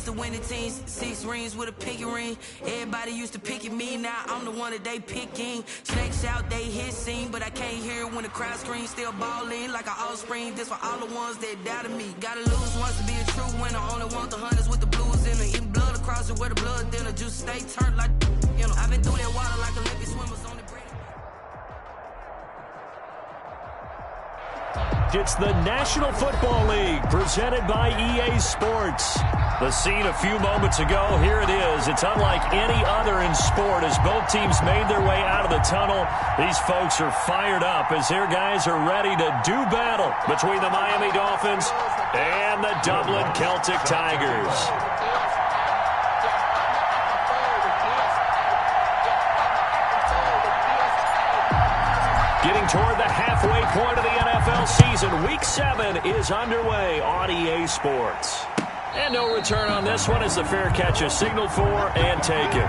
to winning teams, 6 rings with a pinky ring. Everybody used to pick at me, now I'm the one that they picking. Snakes out, they hit scene, but I can't hear it when the crowd screams. Still balling like an offspring. This for all the ones that doubted me. Gotta lose once to be a true winner. Only want the hunters with the blues in it. Eating blood across it where the blood dinner. Juice stay turned like, you know. I've been through that water like Olympic swimmers on the bridge. It's the National Football League presented by EA Sports. The scene a few moments ago, here it is. It's unlike any other in sport as both teams made their way out of the tunnel. These folks are fired up as their guys are ready to do battle between the Miami Dolphins and the Dublin Celtic Tigers. Getting toward the halfway point of the NFL season, Week 7 is underway on EA Sports. And no return on this one as the fair catch is signaled for and taken.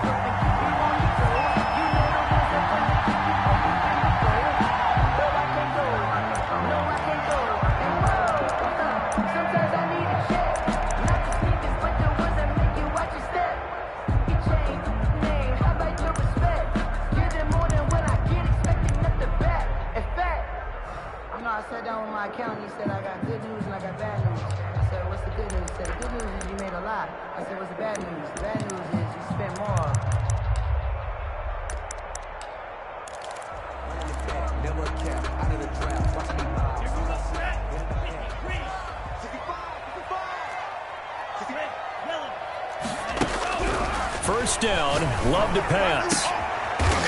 I sat down with my accountant. He said, I got good news and I got bad news. I said, what's the good news? He said, the good news is you made a lot. I said, what's the bad news? The bad news is you spent more. Never cap, out of the draft. Watch me now. First down, Love to pass.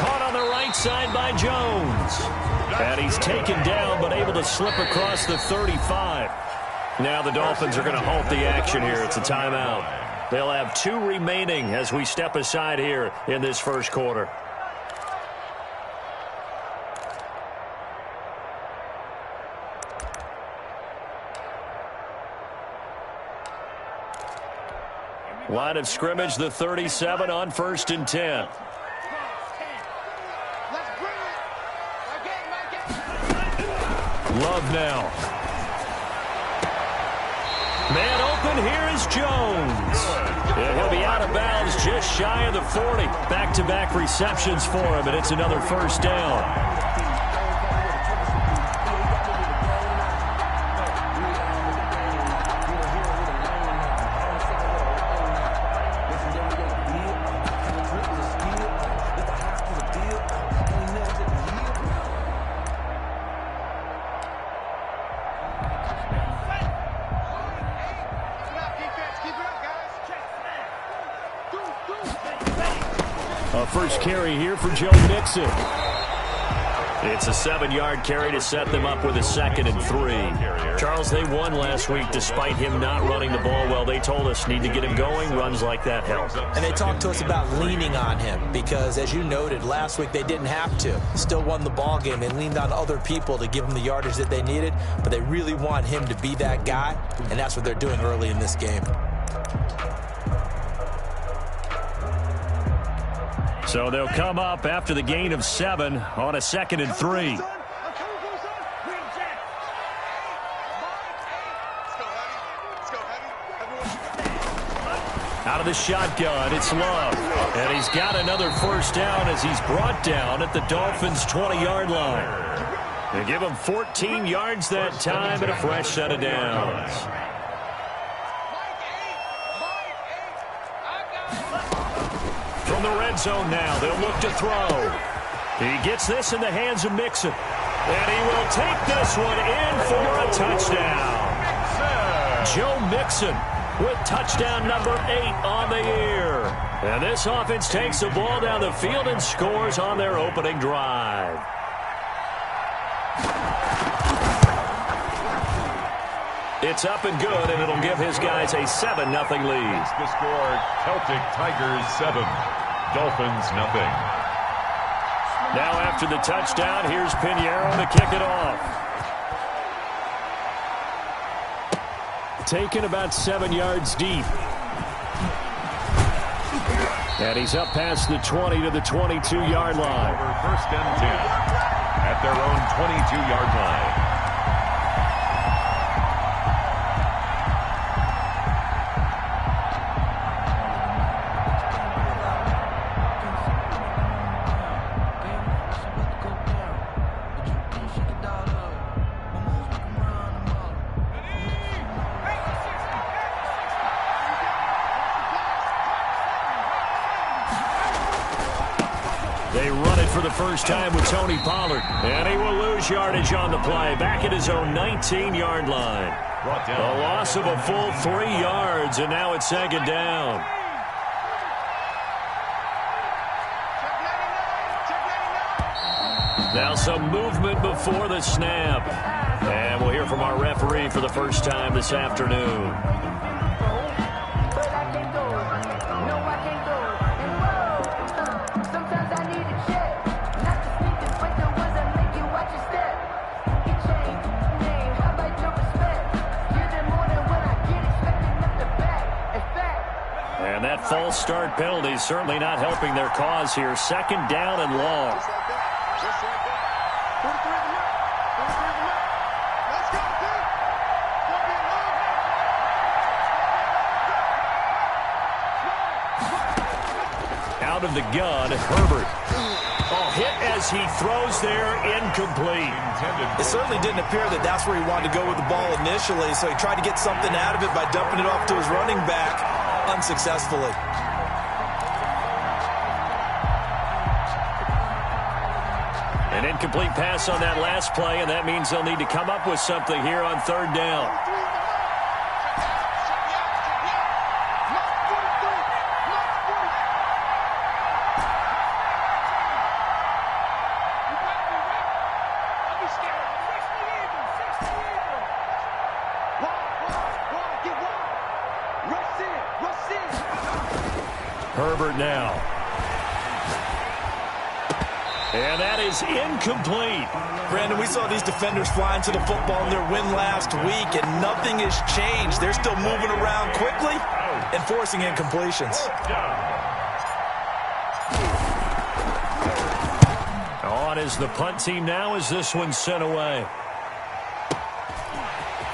Caught on the right side by Jones. And he's taken down but able to slip across the 35. Now the Dolphins are going to halt the action here. It's a timeout. They'll have 2 remaining as we step aside here in this first quarter. Line of scrimmage, the 37 on 1st and 10. Love now. Man open, here is Jones. And he'll be out of bounds just shy of the 40. Back-to-back receptions for him, and it's another first down. First carry here for Joe Mixon. It's a 7-yard carry to set them up with a 2nd and 3. Charles, they won last week despite him not running the ball well. They told us need to get him going. Runs like that help. And they talked to us about leaning on him because, as you noted, last week they didn't have to. Still won the ball game. They leaned on other people to give them the yardage that they needed, but they really want him to be that guy, and that's what they're doing early in this game. So they'll come up after the gain of 7 on a 2nd and 3. Out of the shotgun, it's Love. And he's got another first down as he's brought down at the Dolphins' 20-yard line. They give him 14 yards that time and a fresh set of downs. From the red zone now, they'll look to throw. He gets this in the hands of Mixon. And he will take this one in for a touchdown. Joe Mixon with touchdown number 8 on the year. And this offense takes the ball down the field and scores on their opening drive. It's up and good, and it'll give his guys a 7-0 lead. The score, Celtic Tigers 7, Dolphins 0. Now after the touchdown, here's Pinheiro to kick it off. Taken about 7 yards deep. And he's up past the 20 to the 22-yard line. First and 10 at their own 22-yard line. They run it for the first time with Tony Pollard. And he will lose yardage on the play. Back at his own 19-yard line. A loss of a full 3 yards, and now it's second down. Now some movement before the snap. And we'll hear from our referee for the first time this afternoon. And that false start penalty is certainly not helping their cause here. Second down and long. Out of the gun, Herbert. Hit as he throws there, incomplete. It certainly didn't appear that that's where he wanted to go with the ball initially, so he tried to get something out of it by dumping it off to his running back unsuccessfully. An incomplete pass on that last play, and that means they'll need to come up with something here on third down. Herbert now. And that is incomplete. Brandon, we saw these defenders flying to the football in their win last week, and nothing has changed. They're still moving around quickly and forcing incompletions. On is the punt team now as this one's sent away.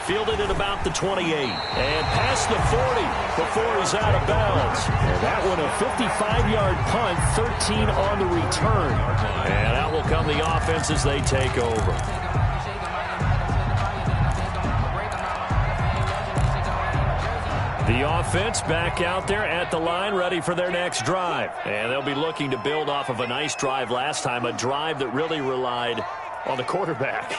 Fielded at about the 28 and past the 40 before he's out of bounds. And that one a 55-yard punt, 13 on the return. And out will come the offense as they take over. The offense back out there at the line, ready for their next drive. And they'll be looking to build off of a nice drive last time, a drive that really relied on the quarterback.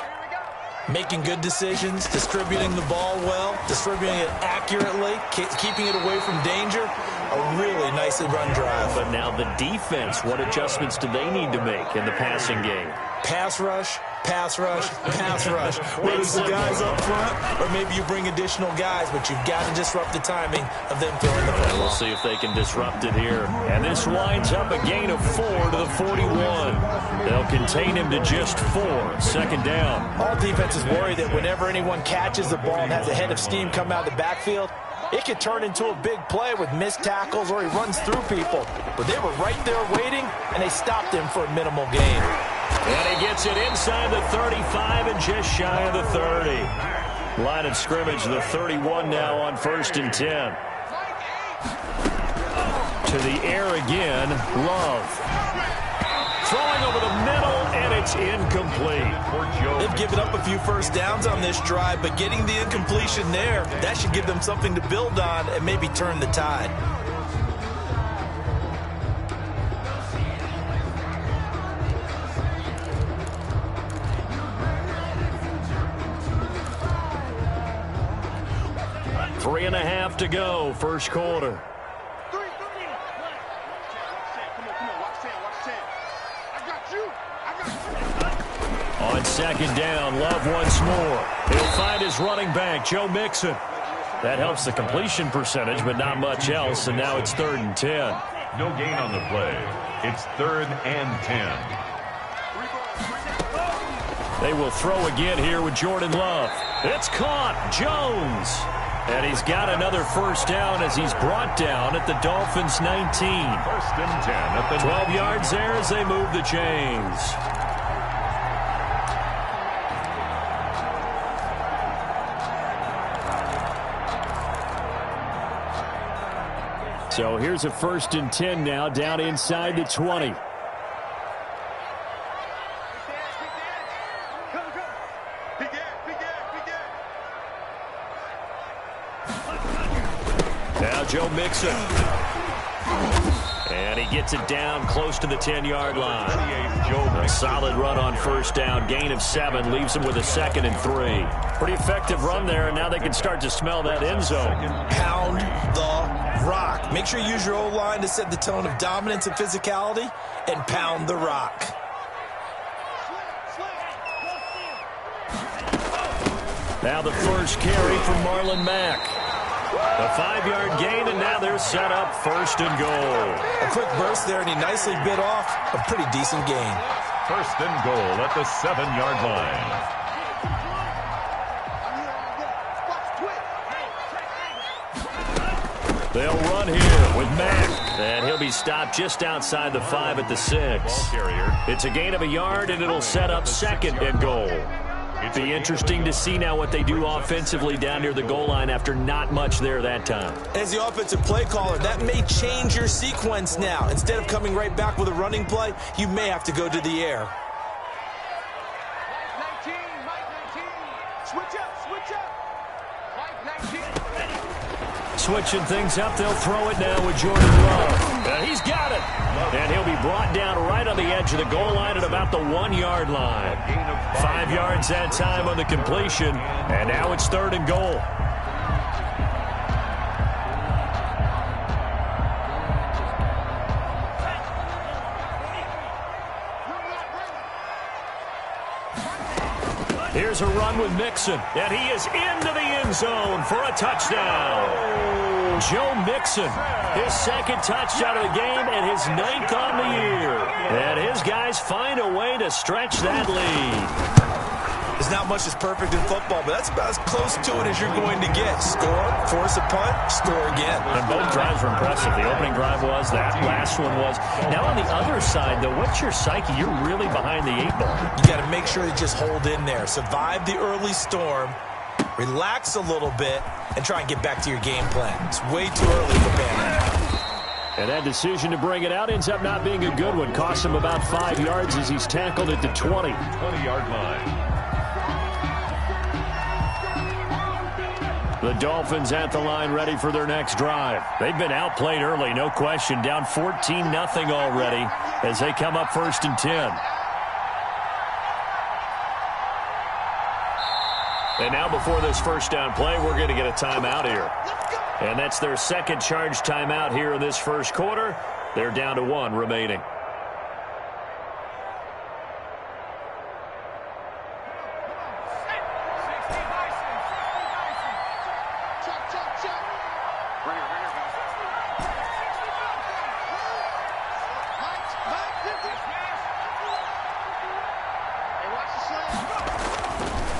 Making good decisions, distributing the ball well, distributing it accurately, keeping it away from danger. A really nicely run drive. But now the defense, what adjustments do they need to make in the passing game? Pass rush, pass rush, pass rush. Whether it's the guys up front or maybe you bring additional guys, but you've got to disrupt the timing of them throwing the football. We'll see if they can disrupt it here. And this winds up a gain of 4 to the 41. They'll contain him to just 4. Second down. All defenses worry that whenever anyone catches the ball and has a head of steam come out of the backfield, it could turn into a big play with missed tackles or he runs through people. But they were right there waiting, and they stopped him for a minimal gain. And he gets it inside the 35 and just shy of the 30. Line of scrimmage, the 31 now on 1st and 10. To the air again, Love. Throwing over the middle, and it's incomplete. They've given up a few first downs on this drive, but getting the incompletion there, that should give them something to build on and maybe turn the tide. Three and a half to go, first quarter. On second down, Love once more. He'll find his running back, Joe Mixon. That helps the completion percentage, but not much else, and now it's 3rd and 10. No gain on the play. It's 3rd and 10. They will throw again here with Jordan Love. It's caught. Jones. And he's got another first down as he's brought down at the Dolphins' 19. 1st and 10 at the 12 yards there as they move the chains. So here's a 1st and 10 now down inside the 20. Now Joe Mixon. And he gets it down close to the 10-yard line. A solid run on first down. Gain of 7 leaves him with a 2nd and 3. Pretty effective run there, and now they can start to smell that end zone. Pound the rock. Make sure you use your O-line to set the tone of dominance and physicality, and pound the rock. Now the first carry from Marlon Mack. A 5-yard gain, and now they're set up 1st and goal. A quick burst there, and he nicely bit off a pretty decent gain. 1st and goal at the 7-yard line. They'll run here with Mack, and he'll be stopped just outside the 5 at the 6. It's a gain of a yard, and it'll set up 2nd and goal. It'll be interesting to see now what they do offensively down near the goal line after not much there that time. As the offensive play caller, that may change your sequence now. Instead of coming right back with a running play, you may have to go to the air. Switching things up, they'll throw it now with Jordan Love. And he's got it. And he'll be brought down right on the edge of the goal line at about the 1-yard line. 5 yards that time on the completion. And now it's 3rd and goal. Here's a run with Mixon, and he is into the end zone for a touchdown. Joe Mixon, his 2nd touchdown of the game and his 9th on the year. And his guys find a way to stretch that lead. There's not much that's perfect in football, but that's about as close to it as you're going to get. Score, force a punt, score again. And both drives were impressive. The opening drive was, that last one was. Now on the other side, though, what's your psyche? You're really behind the 8 ball. You got to make sure to just hold in there. Survive the early storm, relax a little bit, and try and get back to your game plan. It's way too early for panic. And that decision to bring it out ends up not being a good one. Costs him about 5 yards as he's tackled at the 20. 20-yard line. The Dolphins at the line ready for their next drive. They've been outplayed early, no question. Down 14-0 already as they come up 1st and 10. And now before this first down play, we're going to get a timeout here. And that's their 2nd charge timeout here in this first quarter. They're down to 1 remaining.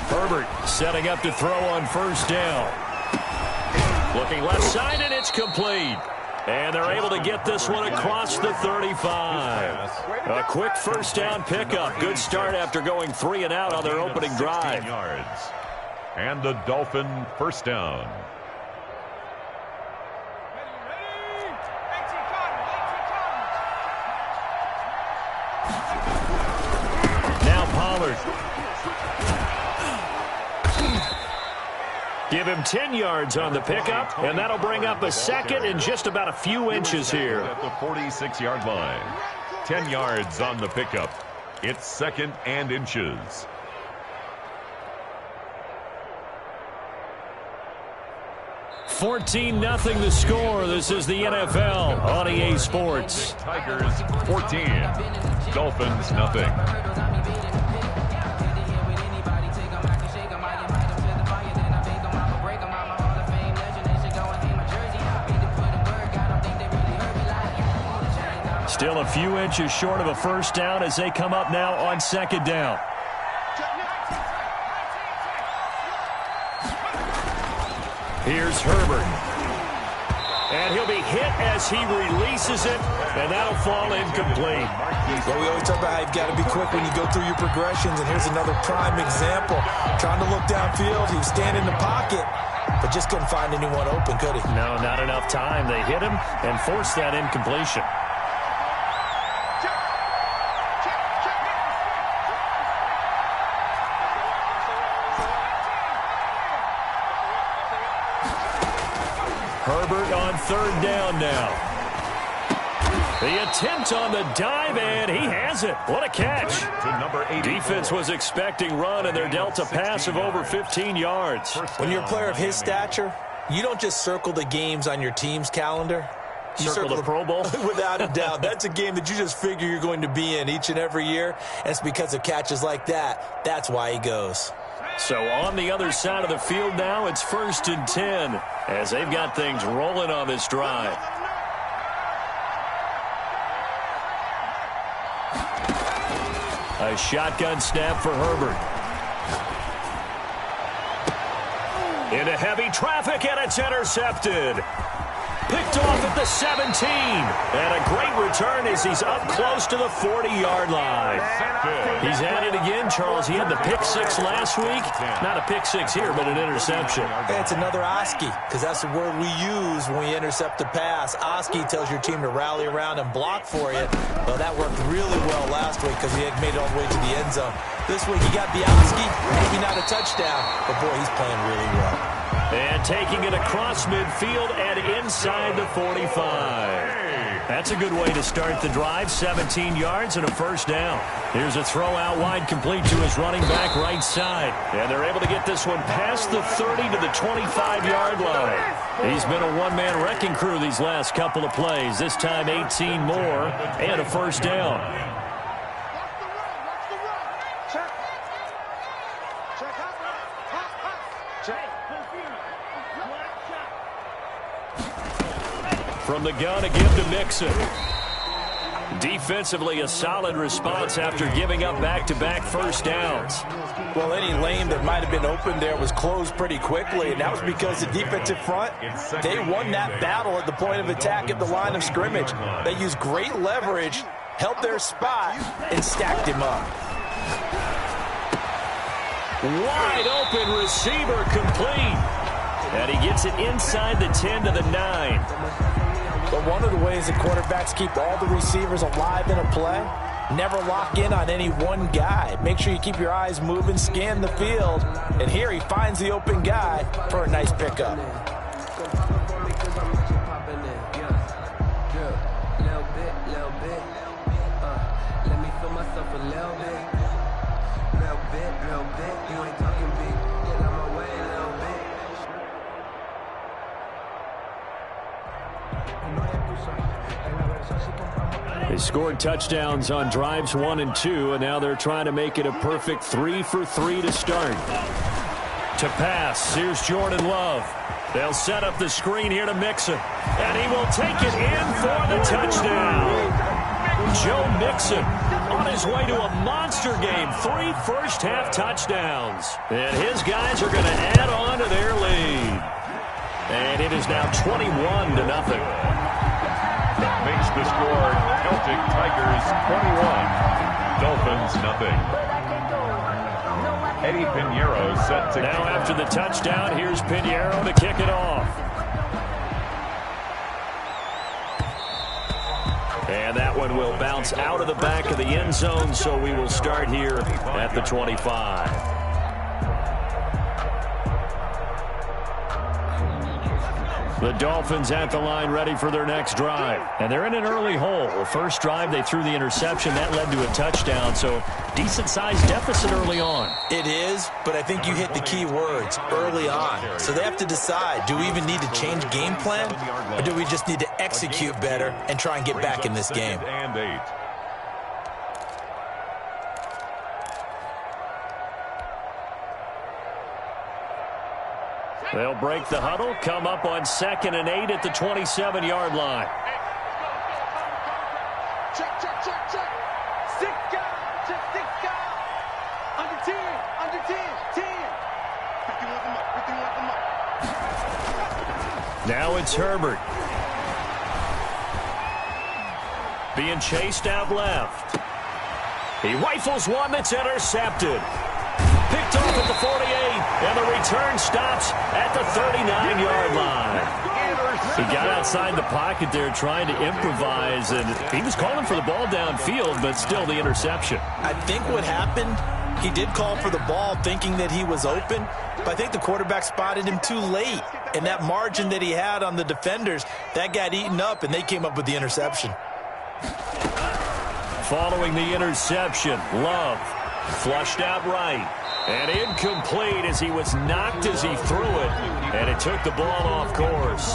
Herbert setting up to throw on first down. Looking left side, and it's complete. And they're able to get this one across the 35. A quick first down pickup. Good start after going 3 and out on their opening drive. Yards. And the Dolphin first down. Now Pollard. Give him 10 yards on the pickup, and that'll bring up a 2nd and just about a few inches here. At the 46-yard line. 10 yards on the pickup. It's 2nd and inches. $14-0 the score. This is the NFL on EA Sports. Tigers 14. Dolphins nothing. Still a few inches short of a first down as they come up now on 2nd down. Here's Herbert. And he'll be hit as he releases it, and that'll fall incomplete. Well, we always talk about how you've got to be quick when you go through your progressions, and here's another prime example. Trying to look downfield, he was standing in the pocket, but just couldn't find anyone open, could he? No, not enough time. They hit him and forced that incompletion. Herbert on 3rd down now. The attempt on the dive, and he has it. What a catch. Defense was expecting run, and they're dealt a pass of over 15 yards. When you're a player of his stature, you don't just circle the games on your team's calendar. You circle the Pro Bowl? Without a doubt. That's a game that you just figure you're going to be in each and every year, and it's because of catches like that. That's why he goes. So on the other side of the field now, it's 1st and 10 as they've got things rolling on this drive. A shotgun snap for Herbert. Into heavy traffic, and it's intercepted. Picked off at the 17. And a great return as he's up close to the 40-yard line. He's at it again, Charles. He had the pick 6 last week. Not a pick 6 here, but an interception. Hey, it's another Oski, because that's the word we use when we intercept a pass. Oski tells your team to rally around and block for you. Well, that worked really well last week because he had made it all the way to the end zone. This week he got the Oski, maybe not a touchdown, but boy, he's playing really well. And taking it across midfield and inside the 45. That's a good way to start the drive. 17 yards and a first down. Here's a throw out wide, complete to his running back right side. And they're able to get this one past the 30 to the 25-yard line. He's been a one-man wrecking crew these last couple of plays. This time 18 more and a first down. From the gun, a give to Mixon. Defensively, a solid response after giving up back-to-back first downs. Well, any lane that might have been open there was closed pretty quickly, and that was because the defensive front, they won that battle at the point of attack at the line of scrimmage. They used great leverage, held their spot, and stacked him up. Wide open receiver complete. And he gets it inside the 10 to the 9. But one of the ways that quarterbacks keep all the receivers alive in a play, never lock in on any one guy. Make sure you keep your eyes moving, scan the field. And here he finds the open guy for a nice pickup. They scored touchdowns on drives 1 and 2, and now they're trying to make it a perfect 3 for 3 to start. To pass, here's Jordan Love. They'll set up the screen here to Mixon, and he will take it in for the touchdown. Joe Mixon on his way to a monster game, 3 first-half touchdowns. And his guys are going to add on to their lead. And it is now 21-0. Makes the score Celtic Tigers 21, Dolphins nothing. Eddie Pinheiro set to now after the touchdown. Here's Pinheiro to kick it off. And that one will bounce out of the back of the end zone, so we will start here at the 25. The Dolphins at the line ready for their next drive. And they're in an early hole. The first drive, they threw the interception. That led to a touchdown, so decent-sized deficit early on. It is, but I think you hit the key words, early on. So they have to decide, do we even need to change game plan, or do we just need to execute better and try and get back in this game? They'll break the huddle, come up on 2nd and 8 at the 27-yard line. Check. 6 guys, just 6 guys. Under 10, 10. 51 come up. Now it's Herbert. Being chased out left. He rifles one that's intercepted. Picked off at the 48, and the return stops at the 39-yard line. He got outside the pocket there trying to improvise, and he was calling for the ball downfield, but still the interception. I think what happened, he did call for the ball thinking that he was open, but I think the quarterback spotted him too late. And that margin that he had on the defenders, that got eaten up, and they came up with the interception. Following the interception, Love flushed out right. And incomplete as he was knocked as he threw it. And it took the ball off course.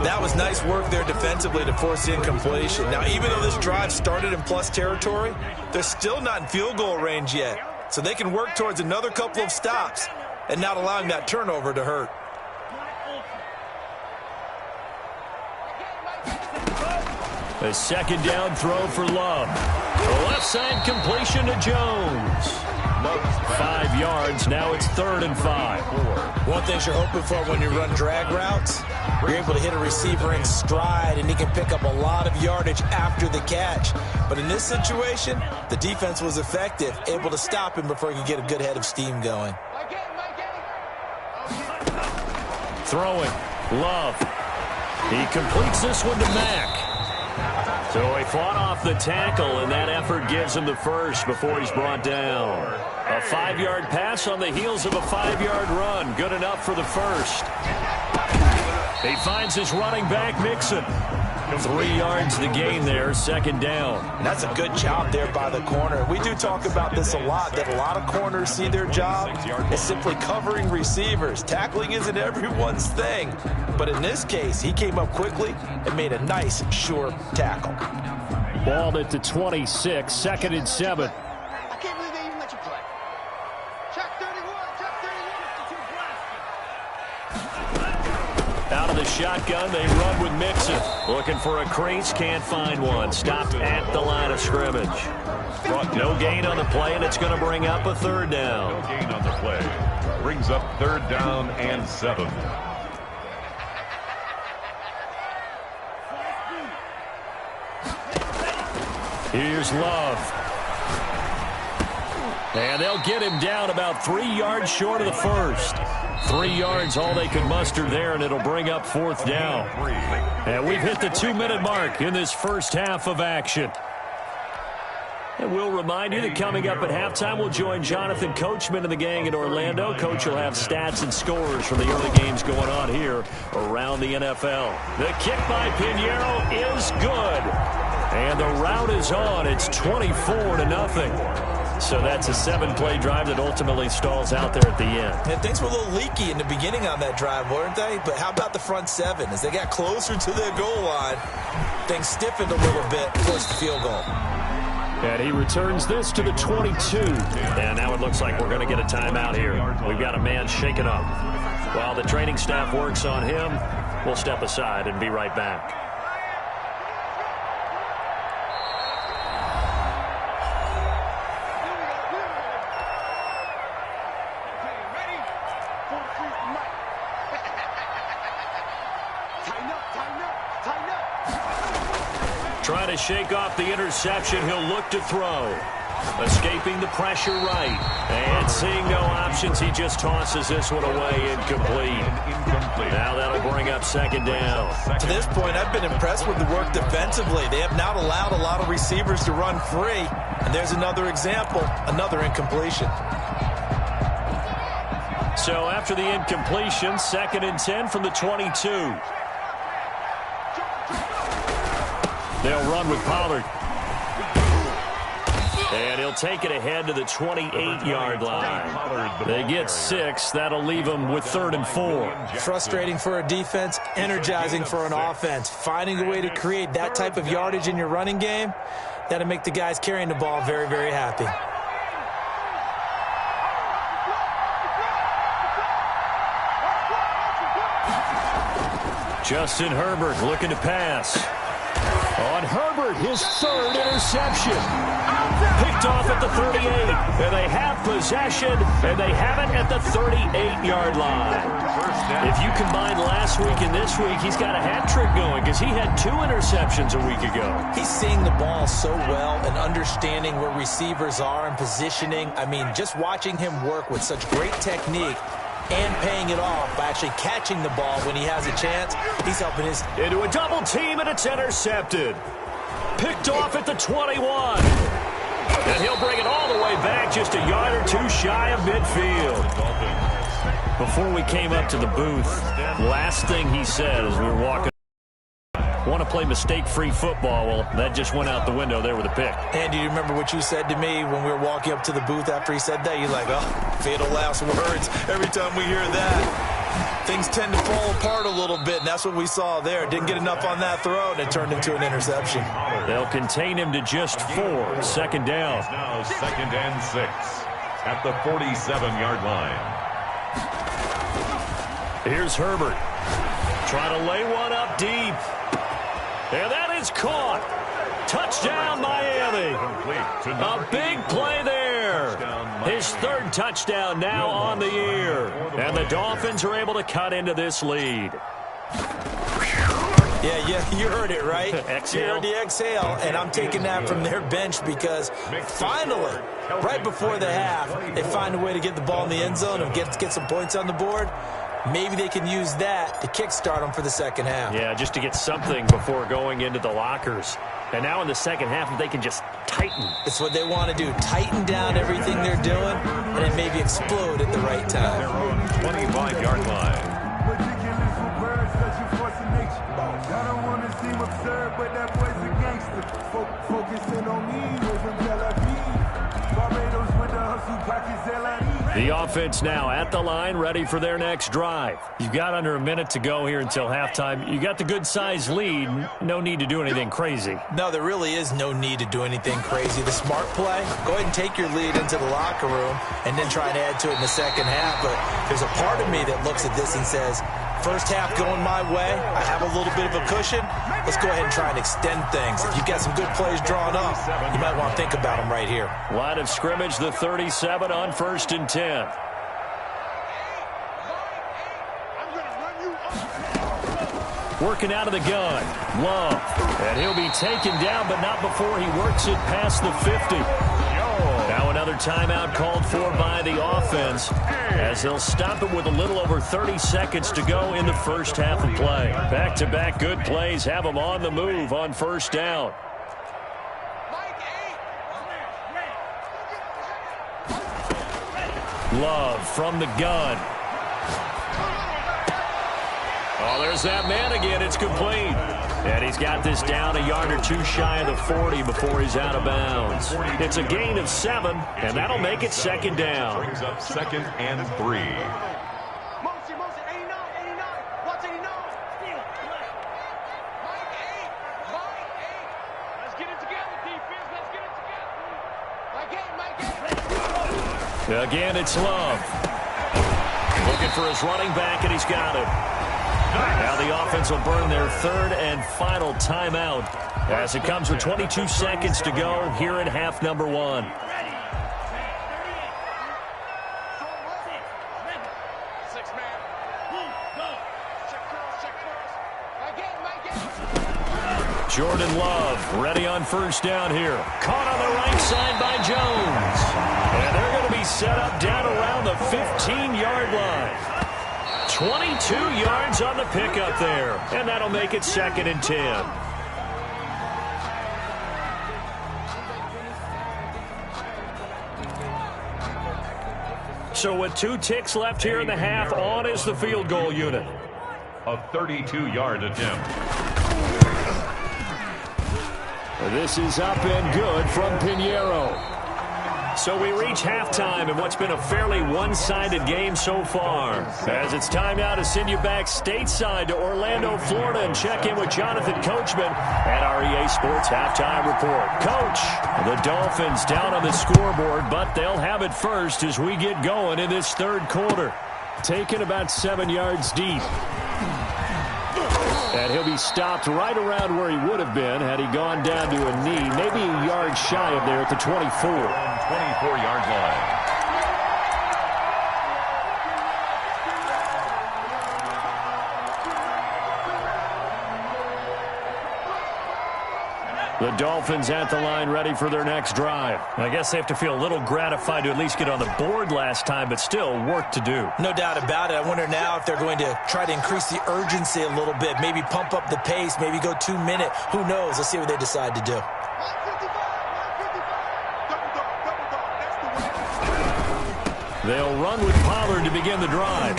That was nice work there defensively to force incompletion. Now, even though this drive started in plus territory, they're still not in field goal range yet. So they can work towards another couple of stops and not allowing that turnover to hurt. A second down throw for Love. The left side completion to Jones. 5 yards. Now it's 3rd and 5. One thing you're hoping for when you run drag routes, you're able to hit a receiver in stride, and he can pick up a lot of yardage after the catch. But in this situation, the defense was effective, able to stop him before he could get a good head of steam going. Throwing. Love. He completes this one to Mack. So he fought off the tackle, and that effort gives him the first before he's brought down. A 5-yard pass on the heels of a 5-yard run. Good enough for the first. He finds his running back, Mixon. 3 yards to gain there, 2nd down. And that's a good job there by the corner. We do talk about this a lot, that a lot of corners see their job as simply covering receivers. Tackling isn't everyone's thing. But in this case, he came up quickly and made a nice, sure tackle. Balled at the 26, 2nd and 7. I can't believe they even let you play. Check 31, check 31. Out of the shotgun, they run with Mixon. Looking for a crease, can't find one. Stopped at the line of scrimmage. No gain on the play, and it's going to bring up a 3rd down. No gain on the play. Brings up 3rd down and 7. Here's Love. And they'll get him down about 3 yards short of the first. 3 yards all they could muster there, and it'll bring up 4th down. And we've hit the 2-minute mark in this first half of action. And we'll remind you that coming up at halftime, we'll join Jonathan Coachman and the gang in Orlando. Coach will have stats and scores from the early games going on here around the NFL. The kick by Pinheiro is good. And the route is on. It's 24-0. So that's a 7-play drive that ultimately stalls out there at the end. And things were a little leaky in the beginning on that drive, weren't they? But how about the front 7? As they got closer to their goal line, things stiffened a little bit, forced the field goal. And he returns this to the 22. And now it looks like we're going to get a timeout here. We've got a man shaken up. While the training staff works on him, we'll step aside and be right back. Trying to shake off the interception, he'll look to throw. Escaping the pressure right. And seeing no options, he just tosses this one away, incomplete. Now that'll bring up 2nd down. To this point, I've been impressed with the work defensively. They have not allowed a lot of receivers to run free. And there's another example, another incompletion. So after the incompletion, 2nd and 10 from the 22. They'll run with Pollard. And he'll take it ahead to the 28-yard line. They get 6. That'll leave them with 3rd and 4. Frustrating for a defense, energizing for an offense. Finding a way to create that type of yardage in your running game, that'll make the guys carrying the ball very, very happy. Justin Herbert looking to pass. On Herbert, his 3rd interception. Picked off at the 38. And they have possession, and they have it at the 38-yard line. If you combine last week and this week, he's got a hat trick going because he had 2 interceptions a week ago. He's seeing the ball so well and understanding where receivers are and positioning. I mean, just watching him work with such great technique and paying it off by actually catching the ball when he has a chance. He's helping his... Into a double team, and it's intercepted. Picked off at the 21. And he'll bring it all the way back just a yard or 2 shy of midfield. Before we came up to the booth, last thing he said as we were walking want to play mistake-free football. Well, that just went out the window there with a pick. And do you remember what you said to me when we were walking up to the booth after he said that? You're like, oh, fatal last words. Every time we hear that, things tend to fall apart a little bit, and that's what we saw there. Didn't get enough on that throw, and it turned into an interception. They'll contain him to just 4. Second down. Now 2nd and 6 at the 47-yard line. Here's Herbert. Trying to lay one up deep. And that is caught. Touchdown, Miami. A big play there. His 3rd touchdown now on the year. And the Dolphins are able to cut into this lead. Yeah, you heard it, right? Exhale. You heard the exhale, and I'm taking that from their bench because finally, right before the half, they find a way to get the ball in the end zone and get some points on the board. Maybe they can use that to kickstart them for the second half. Yeah, just to get something before going into the lockers. And now in the second half, if they can just tighten. It's what they want to do. Tighten down everything they're doing, and then maybe explode at the right time. Their own 25-yard line. I don't want to seem absurd, but that boy's a gangster. Focusing on me, was in Tel Aviv. Barbados with the hustle, pockets LIE. The offense now at the line, ready for their next drive. You've got under a minute to go here until halftime. You got the good-sized lead. No need to do anything crazy. No, there really is no need to do anything crazy. The smart play, go ahead and take your lead into the locker room and then try and add to it in the second half. But there's a part of me that looks at this and says, first half going my way, I have a little bit of a cushion. Let's go ahead and try and extend things. If you've got some good plays drawn up, you might want to think about them right here. Line of scrimmage, the 37 on 1st and 10. Working out of the gun, Love. And he'll be taken down, but not before he works it past the 50. Now another timeout called for by the offense as they'll stop it with a little over 30 seconds to go in the first half of play. Back-to-back good plays have them on the move on 1st down. Love from the gun. Oh, there's that man again. It's complete. And he's got this down a yard or two shy of the 40 before he's out of bounds. It's a gain of 7, and that'll make it 2nd down. Brings up 2nd and 3. Again, it's Love. Looking for his running back, and he's got it. Now the offense will burn their 3rd and final timeout as it comes with 22 seconds to go here in half number 1. Jordan Love ready on 1st down here. Caught on the right side by Jones. And they're going to be set up down around the 15-yard line. 22 yards on the pickup there. And that'll make it 2nd and 10. So with 2 ticks left here in the half, on is the field goal unit. A 32-yard attempt. This is up and good from Pinheiro. So we reach halftime in what's been a fairly one-sided game so far. As it's time now to send you back stateside to Orlando, Florida, and check in with Jonathan Coachman at our EA Sports Halftime Report. Coach, the Dolphins down on the scoreboard, but they'll have it first as we get going in this 3rd quarter. Taken about 7 yards deep. And he'll be stopped right around where he would have been had he gone down to a knee, maybe a yard shy of there at the 24. 24-yard line. The Dolphins at the line ready for their next drive. I guess they have to feel a little gratified to at least get on the board last time, but still work to do. No doubt about it. I wonder now if they're going to try to increase the urgency a little bit, maybe pump up the pace, maybe go 2 minute. Who knows? Let's see what they decide to do. They'll run with Pollard to begin the drive.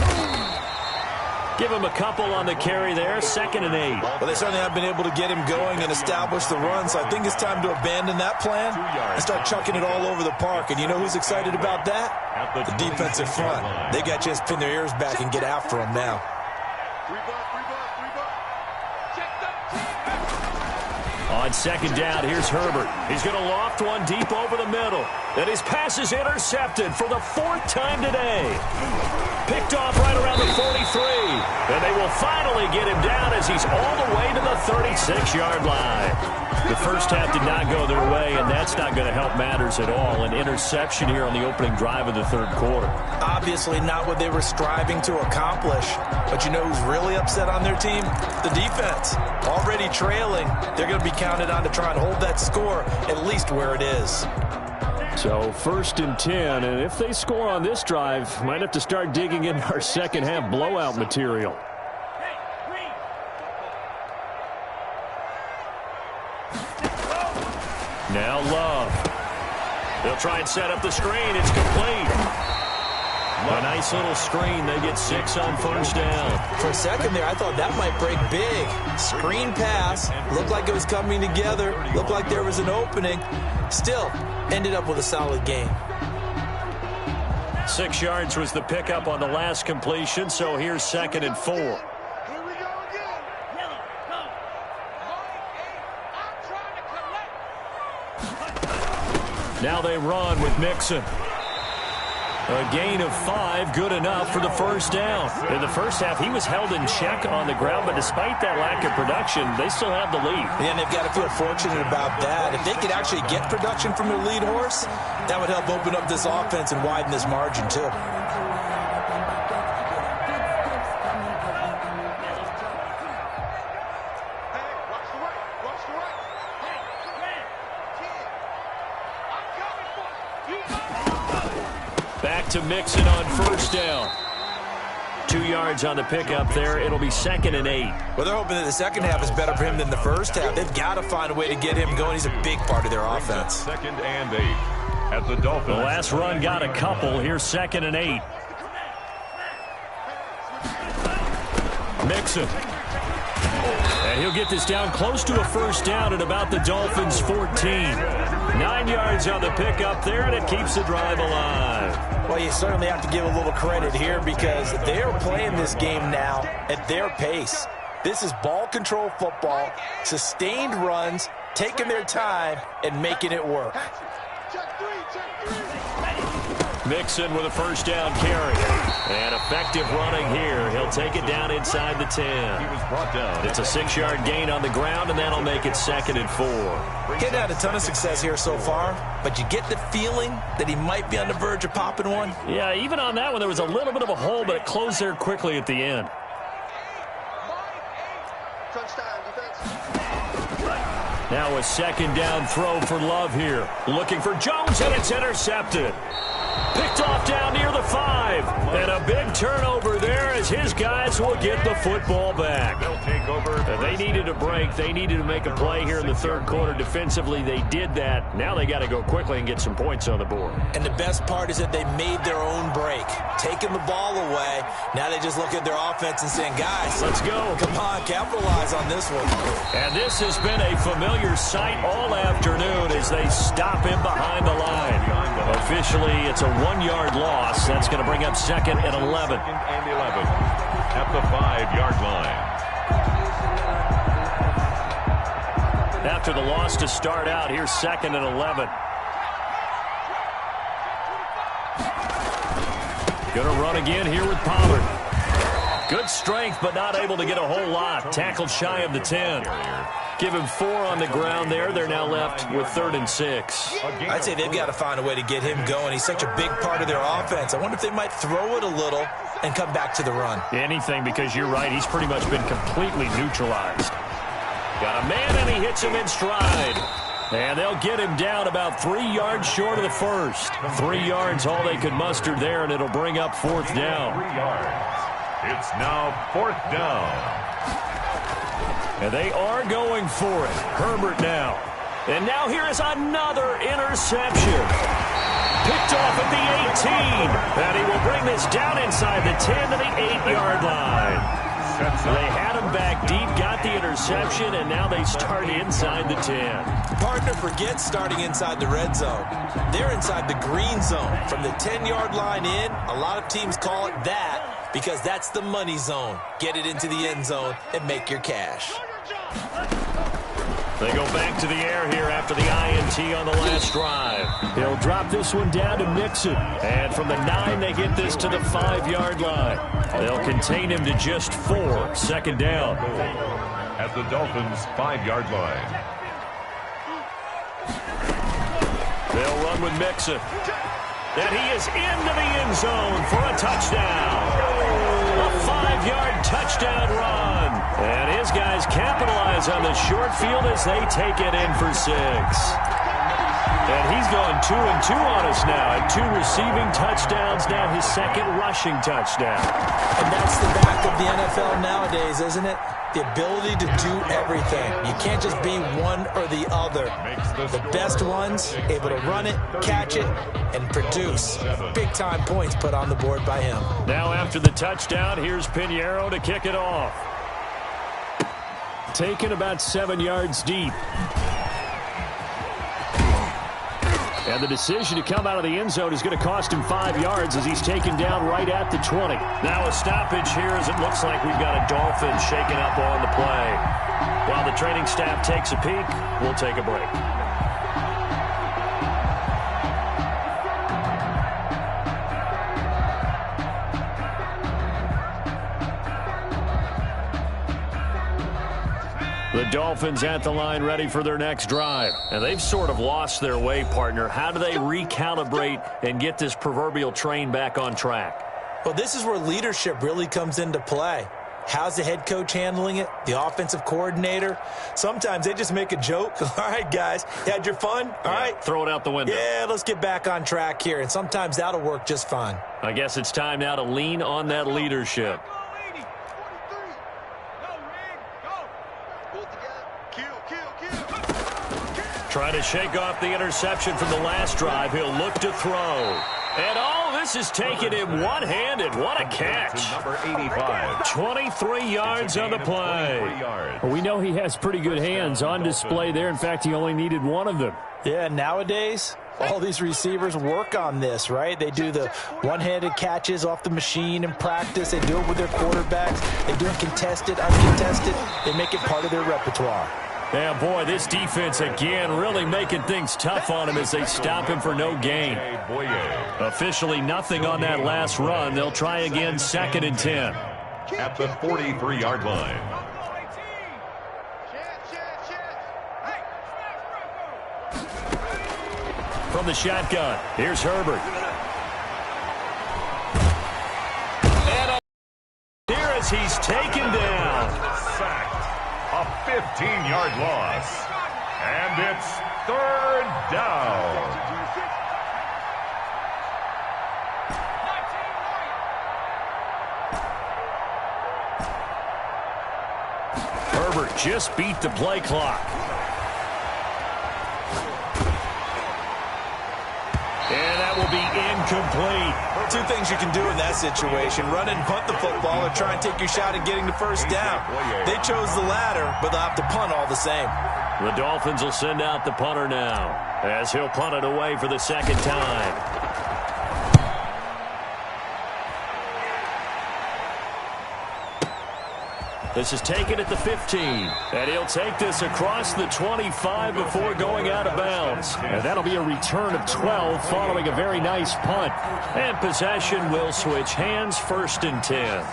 Give him a couple on the carry there, 2nd and 8. Well, they certainly have been able to get him going and establish the run, so I think it's time to abandon that plan and start chucking it all over the park. And you know who's excited about that? The defensive front. They got to just pin their ears back and get after him now. On 2nd down, here's Herbert. He's going to loft one deep over the middle. And his pass is intercepted for the 4th time today. Picked off right around the 43. And they will finally get him down as he's all the way to the 36-yard line. The first half did not go their way, and that's not going to help matters at all. An interception here on the opening drive of the 3rd quarter. Obviously not what they were striving to accomplish. But you know who's really upset on their team? The defense. Already trailing. They're going to be counted on to try and hold that score at least where it is. So 1st and 10, and if they score on this drive, might have to start digging in our second half blowout material. Now Love. They'll try and set up the screen. It's complete. A nice little screen. They get 6 on 1st down. For a second there, I thought that might break big. Screen pass. Looked like it was coming together. Looked like there was an opening. Still, ended up with a solid game. 6 yards was the pickup on the last completion, so here's 2nd and 4. Now they run with Mixon. A gain of 5, good enough for the 1st down. In the first half, he was held in check on the ground, but despite that lack of production, they still have the lead. And they've got to feel fortunate about that. If they could actually get production from their lead horse, that would help open up this offense and widen this margin, too. Back to Mixon on 1st down. 2 yards on the pickup there. It'll be 2nd and 8. Well, they're hoping that the second half is better for him than the first half. They've got to find a way to get him going. He's a big part of their offense. 2nd and 8 at the Dolphins. The last run got a couple. Here's 2nd and 8. Mixon. And he'll get this down close to a 1st down at about the Dolphins' 14. 9 yards on the pickup there, and it keeps the drive alive. Well, you certainly have to give a little credit here because they're playing this game now at their pace. This is ball control football, sustained runs, taking their time, and making it work. Mixon with a 1st down carry. And effective running here. He'll take it down inside the 10. He was brought down. It's a 6-yard gain on the ground, and that'll make it 2nd and 4. He's had a ton of success here so far, but you get the feeling that he might be on the verge of popping one. Yeah, even on that one, there was a little bit of a hole, but it closed there quickly at the end. Now a 2nd down throw for Love here. Looking for Jones, and it's intercepted. Picked off down near the 5. And a big turnover there as his guys will get the football back. They'll take over. They needed a break. They needed to make a play here in the 3rd quarter. Defensively, they did that. Now they got to go quickly and get some points on the board. And the best part is that they made their own break. Taking the ball away. Now they just look at their offense and saying, guys, let's go. Come on, capitalize on this one. And this has been a familiar sight all afternoon as they stop him behind the line. Officially, it's a 1-yard loss. That's going to bring up 2nd and 11. 2nd and 11 at the 5-yard line. After the loss to start out, here's 2nd and 11. Going to run again here with Pollard. Good strength, but not able to get a whole lot. Tackled shy of the 10. Give him 4 on the ground there. They're now left with 3rd and 6. I'd say they've got to find a way to get him going. He's such a big part of their offense. I wonder if they might throw it a little and come back to the run. Anything, because you're right. He's pretty much been completely neutralized. Got a man, and he hits him in stride. And they'll get him down about 3 yards short of the 1st. 3 yards all they could muster there, and it'll bring up 4th down. 3 yards. It's now 4th down. And they are going for it. Herbert now. And now here is another interception. Picked off at the 18. And he will bring this down inside the 10 to the 8-yard line. They had him back deep, got the interception, and now they start inside the 10. Partner, forget starting inside the red zone. They're inside the green zone. From the 10-yard line in, a lot of teams call it that because that's the money zone. Get it into the end zone and make your cash. They go back to the air here after the INT on the last drive. He'll drop this one down to Mixon. And from the 9, they get this to the 5-yard line. They'll contain him to just 4. Second down. At the Dolphins' 5-yard line. They'll run with Mixon. And he is into the end zone for a touchdown. A 5-yard touchdown run. And his guys capitalize on the short field as they take it in for 6. And he's going 2-2 on us now at 2 receiving touchdowns, now his 2nd rushing touchdown. And that's the back of the NFL nowadays, isn't it? The ability to do everything. You can't just be one or the other. The best ones able to run it, catch it, and produce big-time points put on the board by him. Now after the touchdown, here's Pinheiro to kick it off. Taken about 7 yards deep. And the decision to come out of the end zone is going to cost him 5 yards as he's taken down right at the 20. Now a stoppage here as it looks like we've got a Dolphin shaken up on the play. While the training staff takes a peek, we'll take a break. The Dolphins at the line ready for their next drive. And they've sort of lost their way, partner. How do they recalibrate and get this proverbial train back on track? Well, this is where leadership really comes into play. How's the head coach handling it? The offensive coordinator? Sometimes they just make a joke. All right, guys, you had your fun? All right. Throw it out the window. Yeah, let's get back on track here. And sometimes that'll work just fine. I guess it's time now to lean on that leadership. Trying to shake off the interception from the last drive. He'll look to throw. And this is taking him one-handed. What a catch. Number 85. 23 yards on the play. Well, we know he has pretty good hands on display there. In fact, he only needed one of them. Yeah, nowadays, all these receivers work on this, right? They do the one-handed catches off the machine in practice. They do it with their quarterbacks. They do it contested, uncontested. They make it part of their repertoire. Yeah, boy, this defense again really making things tough on him as they stop him for no gain. Officially nothing on that last run. They'll try again, 2nd and 10. At the 43-yard line. From the shotgun, here's Herbert. And here as he's taken down. Sacked. A 15-yard loss. And it's 3rd down. Herbert just beat the play clock. And that will be incomplete. 2 things you can do in that situation: run and punt the football, or try and take your shot at getting the first down. They chose the latter, but they'll have to punt all the same. The Dolphins will send out the punter now as he'll punt it away for the 2nd time. This is taken at the 15, and he'll take this across the 25 before going out of bounds. And that'll be a return of 12 following a very nice punt. And possession will switch hands, 1st and 10.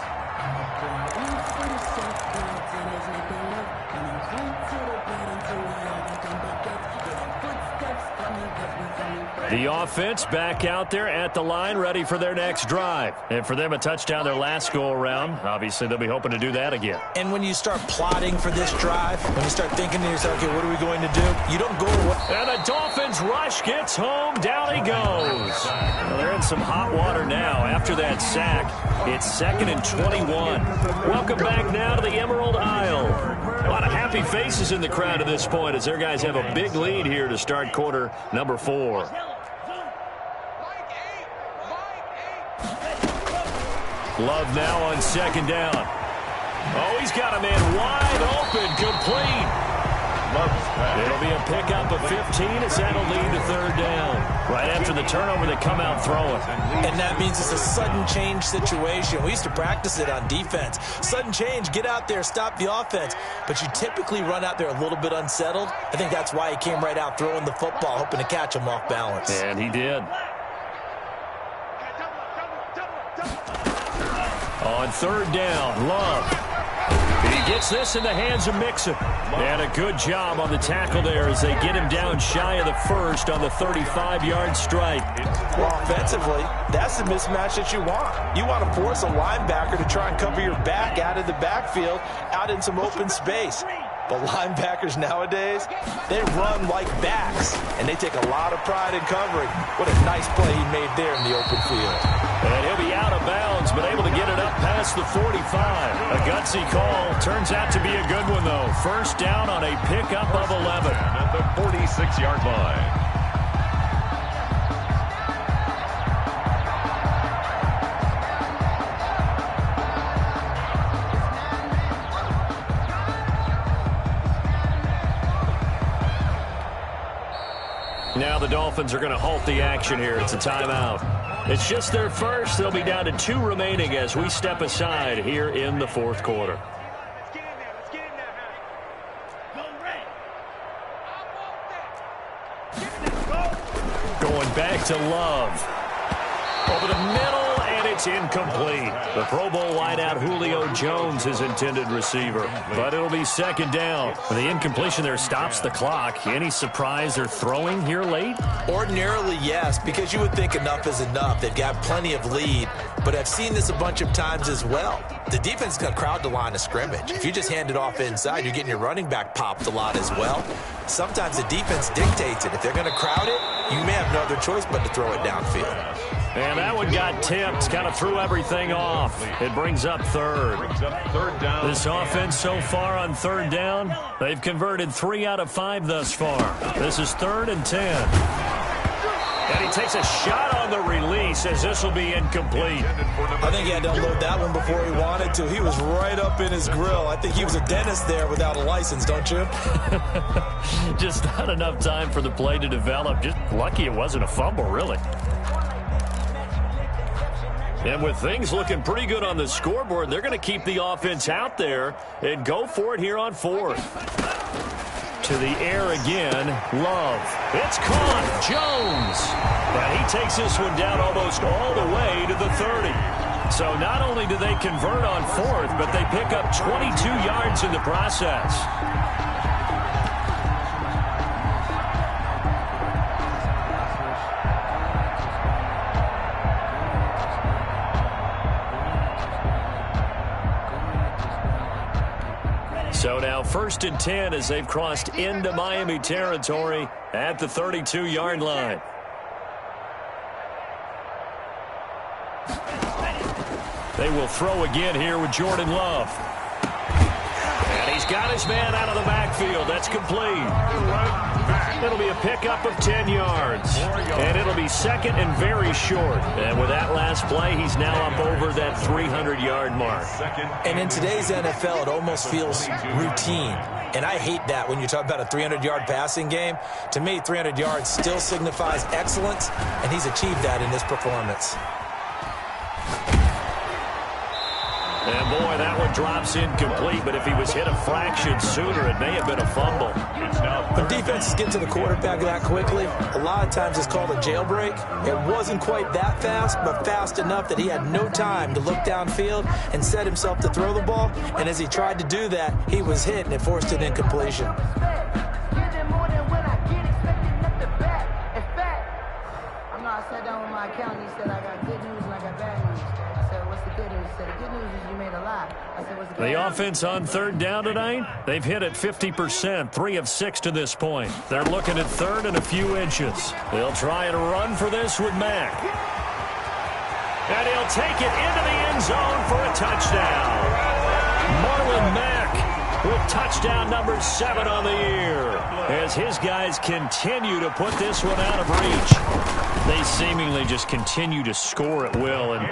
The offense back out there at the line, ready for their next drive. And for them, a touchdown their last go-around. Obviously, they'll be hoping to do that again. And when you start plotting for this drive, when you start thinking to yourself, okay, what are we going to do? You don't go away. And the Dolphins rush gets home. Down he goes. Well, they're in some hot water now after that sack. It's 2nd and 21. Welcome back now to the Emerald Isle. A lot of happy faces in the crowd at this point as their guys have a big lead here to start quarter number 4. Love now on second down. Oh, he's got a man wide open, complete. It'll be a pickup of 15 as that'll lead to third down. Right after the turnover, they come out throwing. And that means it's a sudden change situation. We used to practice it on defense. Sudden change, get out there, stop the offense. But you typically run out there a little bit unsettled. I think that's why he came right out throwing the football, hoping to catch him off balance. And he did. On third down, Love. He gets this in the hands of Mixon. And a good job on the tackle there as they get him down shy of the first on the 35-yard strike. Well, offensively, that's the mismatch that you want. You want to force a linebacker to try and cover your back out of the backfield, out in some open space. But linebackers nowadays, they run like backs, and they take a lot of pride in covering. What a nice play he made there in the open field. And he'll be out of bounds, but able to get it up past the 45. A gutsy call. Turns out to be a good one, though. First down on a pickup of 11. At the 46-yard line. Now the Dolphins are going to halt the action here. It's a timeout. It's just their first. They'll be down to 2 remaining as we step aside here in the fourth quarter. Going back to Love. Over the middle, and it's incomplete. The Pro Bowl wideout Julio Jones is intended receiver. But it'll be second down. The incompletion there stops the clock. Any surprise they're throwing here late? Ordinarily, yes, because you would think enough is enough. They've got plenty of lead. But I've seen this a bunch of times as well. The defense got crowd the line of scrimmage. If you just hand it off inside, you're getting your running back popped a lot as well. Sometimes the defense dictates it. If they're going to crowd it, you may have no other choice but to throw it downfield. And that one got tipped, kind of threw everything off. It brings up third. This offense so far on third down, they've converted 3 out of 5 thus far. This is 3rd and 10. And he takes a shot on the release as this will be incomplete. I think he had to unload that one before he wanted to. He was right up in his grill. I think he was a dentist there without a license, don't you? Just not enough time for the play to develop. Just lucky it wasn't a fumble, really. And with things looking pretty good on the scoreboard, they're going to keep the offense out there and go for it here on 4th. To the air again, Love. It's caught, Jones. And he takes this one down almost all the way to the 30. So not only do they convert on 4th, but they pick up 22 yards in the process. So now 1st and 10 as they've crossed into Miami territory at the 32-yard line. They will throw again here with Jordan Love. And he's got his man out of the backfield. That's complete. It'll be a pickup of 10 yards. And it'll be second and very short. And with that last play, he's now up over that 300-yard mark. And in today's NFL, it almost feels routine. And I hate that when you talk about a 300-yard passing game. To me, 300 yards still signifies excellence, and he's achieved that in this performance. And, boy, that one drops incomplete, but if he was hit a fraction sooner, it may have been a fumble. When defenses get to the quarterback that quickly, a lot of times it's called a jailbreak. It wasn't quite that fast, but fast enough that he had no time to look downfield and set himself to throw the ball. And as he tried to do that, he was hit, and it forced an incompletion. I sat down with my accountant. He said, I got good news and I got bad news. I said, what's the good news? He said, the good news is you made a lot. I said, what's the bad news? The offense on third down tonight, they've hit it 50%, 3 of 6 to this point. They're looking at third and a few inches. They'll try and run for this with Mack. And he'll take it into the end zone for a touchdown. Marlon Mack with touchdown number 7 on the year, as his guys continue to put this one out of reach. They seemingly just continue to score at will, and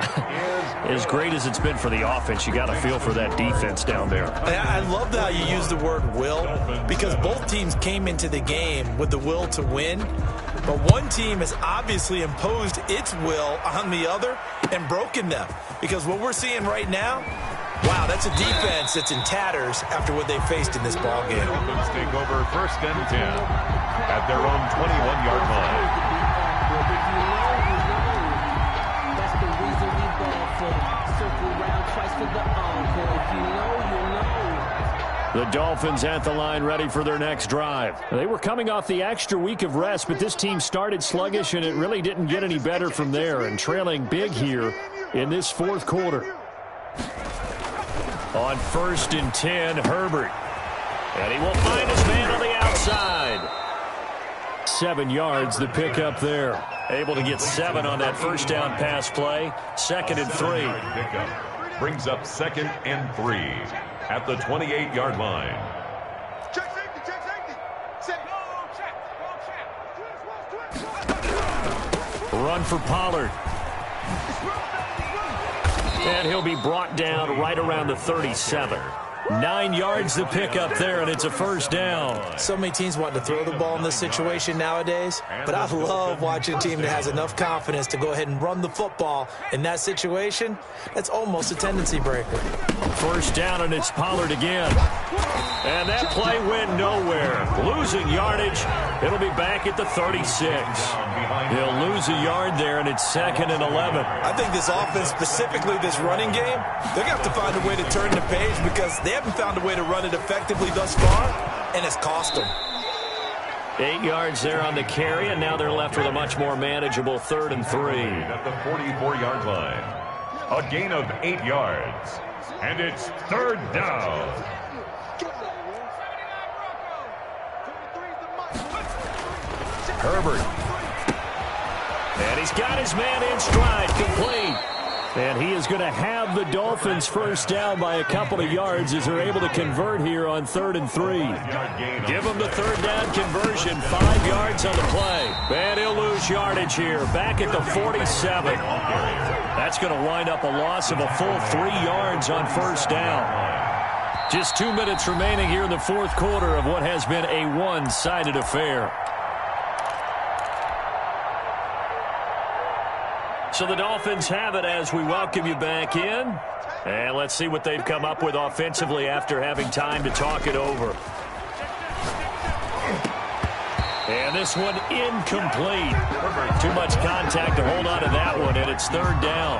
as great as it's been for the offense, you got to feel for that defense down there. I love how you use the word will, because both teams came into the game with the will to win, but one team has obviously imposed its will on the other and broken them, because what we're seeing right now, wow, that's a defense that's in tatters after what they faced in this ball game. Dolphins take over 1st and 10 at their own 21-yard line. That's the reason we ball for. Circle round twice for the encore. If you know, you know. The Dolphins at the line, ready for their next drive. They were coming off the extra week of rest, but this team started sluggish, and it really didn't get any better from there, and trailing big here in this 4th quarter. On 1st and 10, Herbert. And he will find his man on the outside. 7 yards, the pickup there. Able to get 7 on that first down pass play. 2nd and 3. Pickup brings up 2nd and 3 at the 28-yard line. Check safety, check safety. Set. Go, check. Run for Pollard. And he'll be brought down right around the 37. 9 yards to pick up there, and it's a first down. So many teams want to throw the ball in this situation nowadays, but I love watching a team that has enough confidence to go ahead and run the football. In that situation, that's almost a tendency breaker. First down, and it's Pollard again. And that play went nowhere. Losing yardage. It'll be back at the 36. He'll lose a yard there, and it's 2nd and 11. I think this offense, specifically this running game, they're going to have to find a way to turn the page because they haven't found a way to run it effectively thus far, and it's cost them. 8 yards there on the carry, and now they're left with a much more manageable 3rd and 3. At the 44-yard line. A gain of 8 yards. And it's 3rd down. Herbert. And he's got his man in stride, complete. And he is going to have the Dolphins first down by a couple of yards as they're able to convert here on 3rd and 3. Give them the 3rd down conversion, 5 yards on the play. And he'll lose yardage here, back at the 47. That's going to wind up a loss of a full 3 yards on first down. Just 2 minutes remaining here in the 4th quarter of what has been a one-sided affair. So the Dolphins have it as we welcome you back in. And let's see what they've come up with offensively after having time to talk it over. And this one incomplete. Too much contact to hold on to that one, and it's 3rd down.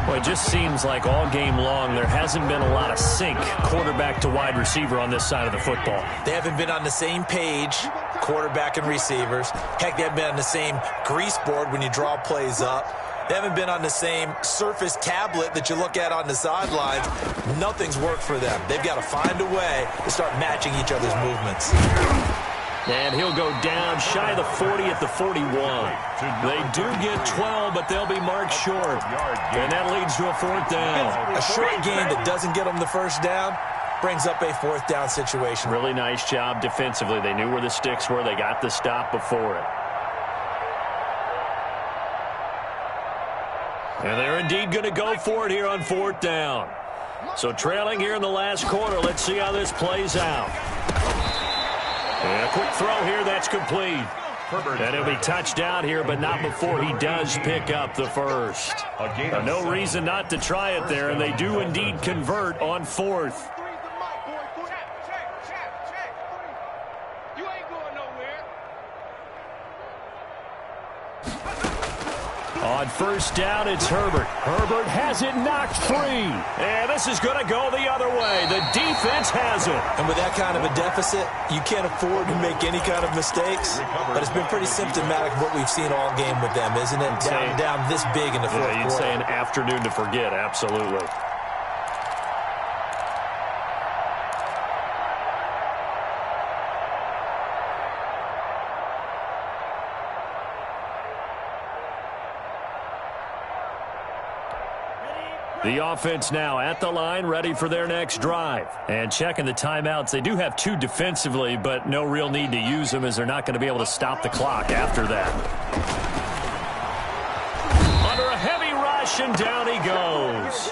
Well, it just seems like all game long there hasn't been a lot of sync quarterback to wide receiver on this side of the football. They haven't been on the same page, quarterback and receivers. Heck, they haven't been on the same grease board when you draw plays up. They haven't been on the same Surface tablet that you look at on the sidelines. Nothing's worked for them. They've got to find a way to start matching each other's movements. And he'll go down shy of the 40 at the 41. They do get 12, but they'll be marked short. And that leads to a 4th down. A short gain that doesn't get them the first down brings up a 4th down situation. Really nice job defensively. They knew where the sticks were. They got the stop before it. And they're indeed going to go for it here on 4th down. So trailing here in the last quarter. Let's see how this plays out. And a quick throw here. That's complete. And it'll be touchdown here, but not before he does pick up the first. No reason not to try it there, and they do indeed convert on 4th. On 1st down, it's Herbert. Herbert has it knocked free. And this is going to go the other way. The defense has it. And with that kind of a deficit, you can't afford to make any kind of mistakes. But it's been pretty symptomatic of what we've seen all game with them, isn't it? Down this big in the 4th quarter. You'd say an afternoon to forget, absolutely. The offense now at the line, ready for their next drive. And checking the timeouts, they do have 2 defensively, but no real need to use them as they're not going to be able to stop the clock after that. Under a heavy rush, and down he goes.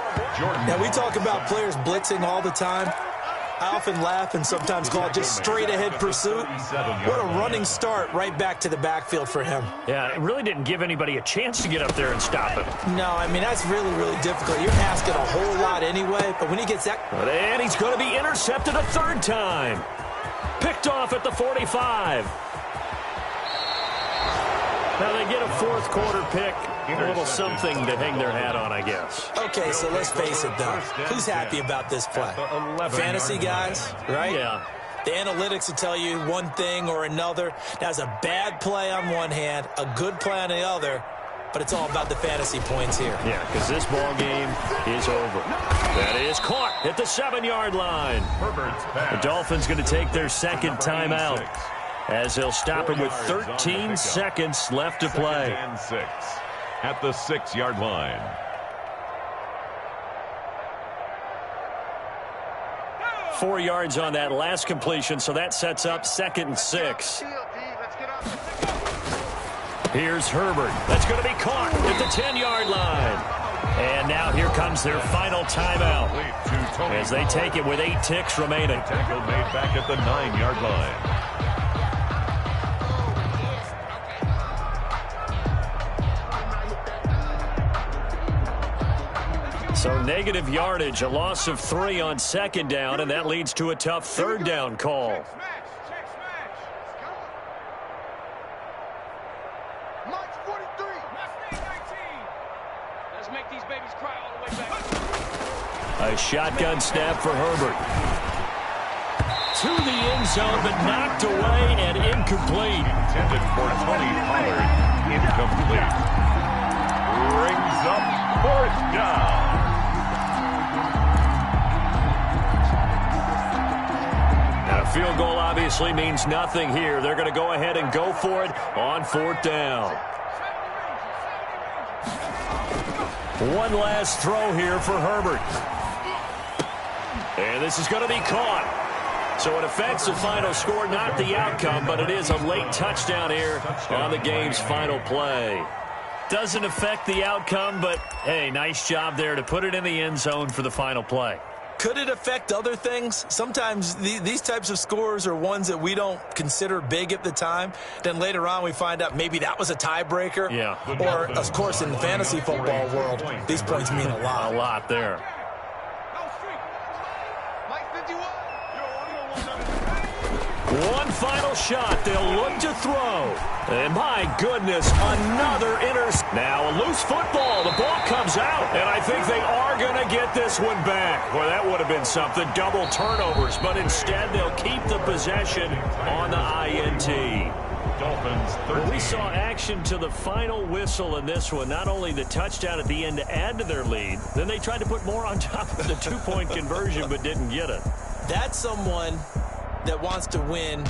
Now, we talk about players blitzing all the time. I often laugh and sometimes call it just straight-ahead pursuit. What a running start right back to the backfield for him. Yeah, it really didn't give anybody a chance to get up there and stop him. No, I mean, that's really, really difficult. You're asking a whole lot anyway, but when he gets that... And he's going to be intercepted a 3rd time. Picked off at the 45. Now they get a 4th quarter pick. A little something to hang their hat on, I guess. Okay, so let's face it, though. Who's happy about this play? Fantasy guys, right? Yeah. The analytics will tell you one thing or another. That's a bad play on one hand, a good play on the other, but it's all about the fantasy points here. Yeah, because this ball game is over. That is caught at the 7-yard line. The Dolphins going to take their 2nd timeout as they'll stop him with 13 seconds left to play. At the 6-yard line. Four yards on that last completion, so that sets up 2nd and 6. Here's Herbert. That's going to be caught at the 10-yard line. And now here comes their final timeout as they take it with 8 ticks remaining. Tackle made back at the 9-yard line. So negative yardage, a loss of 3 on 2nd down, and that leads to a tough 3rd down call. Let's make these babies cry all the way back. A shotgun snap for Herbert. To the end zone, but knocked away and incomplete. Intended for Tony Pollard. Incomplete. Rings up 4th down. Field goal obviously means nothing here. They're going to go ahead and go for it on 4th down. One last throw here for Herbert. And this is going to be caught. So it affects the final score, not the outcome, but it is a late touchdown here on the game's final play. Doesn't affect the outcome, but hey, nice job there to put it in the end zone for the final play. Could it affect other things? Sometimes these types of scores are ones that we don't consider big at the time. Then later on we find out maybe that was a tiebreaker. Yeah. Or, of course, in the fantasy football world, these points mean a lot. A lot there. One final shot. They'll look to throw. And my goodness, another interception. Now a loose football. The ball comes out. And I think they are going to get this one back. Well, that would have been something. Double turnovers. But instead, they'll keep the possession on the INT. Dolphins 13. Well, we saw action to the final whistle in this one. Not only the touchdown at the end to add to their lead, then they tried to put more on top of the 2-point conversion but didn't get it. That's someone that wants to win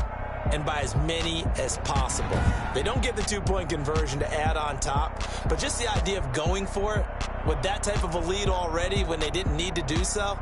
and by as many as possible. They don't get the 2-point conversion to add on top, but just the idea of going for it with that type of a lead already when they didn't need to do so,